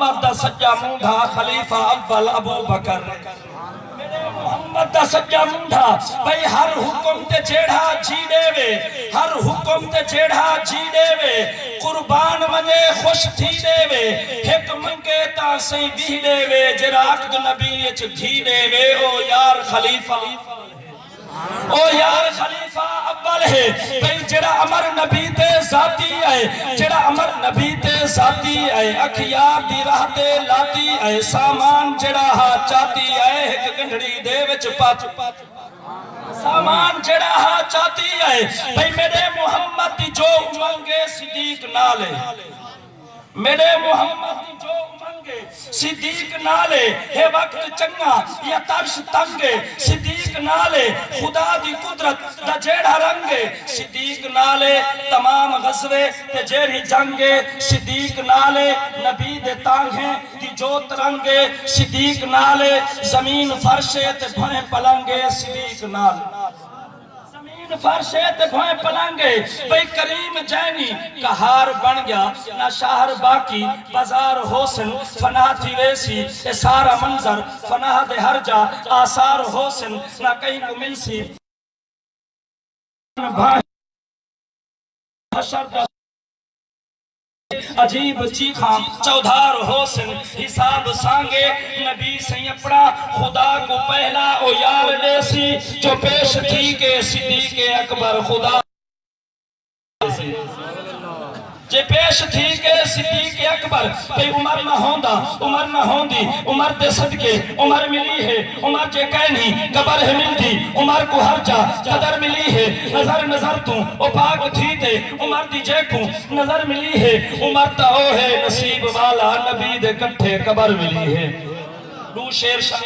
محمد دا سجا مونڈا خلیفہ اول ابو بکر میرے محمد دا سجا مونڈا بھئی ہر حکم تے جیڑھا جی دے وے ہر حکم تے جیڑھا جی دے وے قربان ونجے خوش تھی دے وے ایک منگے تا سی دی دے وے جراک دو نبی اچ دھی دے وے او یار خلیفہ او یار خلیفہ اول ہے بھئی جڑا امر نبی تے ذاتی ہے جڑا امر نبی تے ذاتی ہے اکھیار دی راہ تے لاتی ہے سامان جڑا ہا چاہتی ہے ایک گنڈڑی دے وچ پاچ سامان جڑا ہا چاہتی ہے بھئی میرے محمد دی جو امنگے صدیق نالے میرے محمد دی جو امنگے صدیق نالے ہے وقت چنگا یا ترش تنگے صدیق نالے خدا دی قدرت دا جیڑا رنگے صدیق نالے تمام غزوے تے جیڑی جنگے صدیق نالے نبی دے تانگیں دی جو ترنگے صدیق نالے زمین فرشے تے بھوئیں پلنگے صدیق نالے فرشے تے بھوئیں پلنگے بھئی کریم جینی کہار بن گیا نہ شہر باقی بازار حسن فنا تھی ویسی اے سارا منظر فنا دے ہر جا آثار حسن نہ کہیں کو مل سی عجیب چیخاں چودھار حسن حساب سانگے نبی سے اپنا خدا کو پہلا او یار دیسی جو پیش تھی کہ صدیق اکبر خدا جے پیش تھی کہ صدیق اکبر بھئی عمر نہ ہوندا عمر نہ ہوندی عمر دے صدقے عمر ملی ہے عمر جے کہنی قبر ہے ملدی عمر کو ہر جا قدر ملی ہے نظر نظر تو او پاک تھی تے عمر دی جے کو نظر ملی ہے عمر تا او ہے نصیب والا نبی دے کٹھے قبر ملی ہے دو شیر شاہ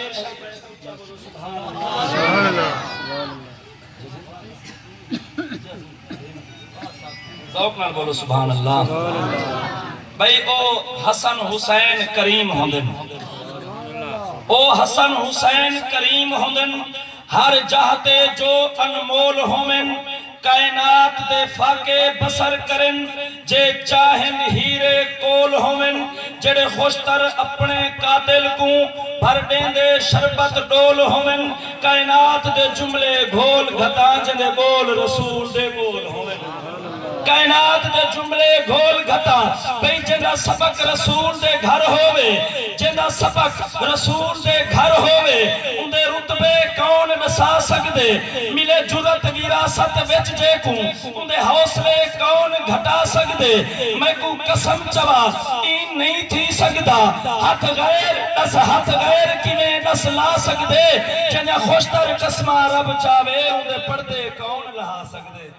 ذوق نال بولو سبحان اللہ بھئی او حسن حسین کریم ہوندن او حسن حسین کریم ہوندن ہر جہتے جو انمول ہومن کائنات دے فاقے بسر کرن جے چاہن ہیرے کول ہومن جڑے خوشتر اپنے قاتل کو بھر دیں دے شربت ڈول ہومن کائنات دے جملے گھول گھتا جدے بول رسول دے بول ہومن کائنات دے جملے گھول گھتا بھئی جنہ سبق رسول دے گھر ہوئے جنہ سبق رسول دے گھر ہوئے ان دے رتبے کون نسا سکدے ملے جرت ویراست وچ جے کو ان دے حوصلے کون گھٹا سکدے میں کو قسم چوا این نہیں تھی سکدا ہاتھ غیر کیویں نس لا سکدے جنہ خوشتر قسمہ رب چاوے ان دے پردے کون لہا سکدے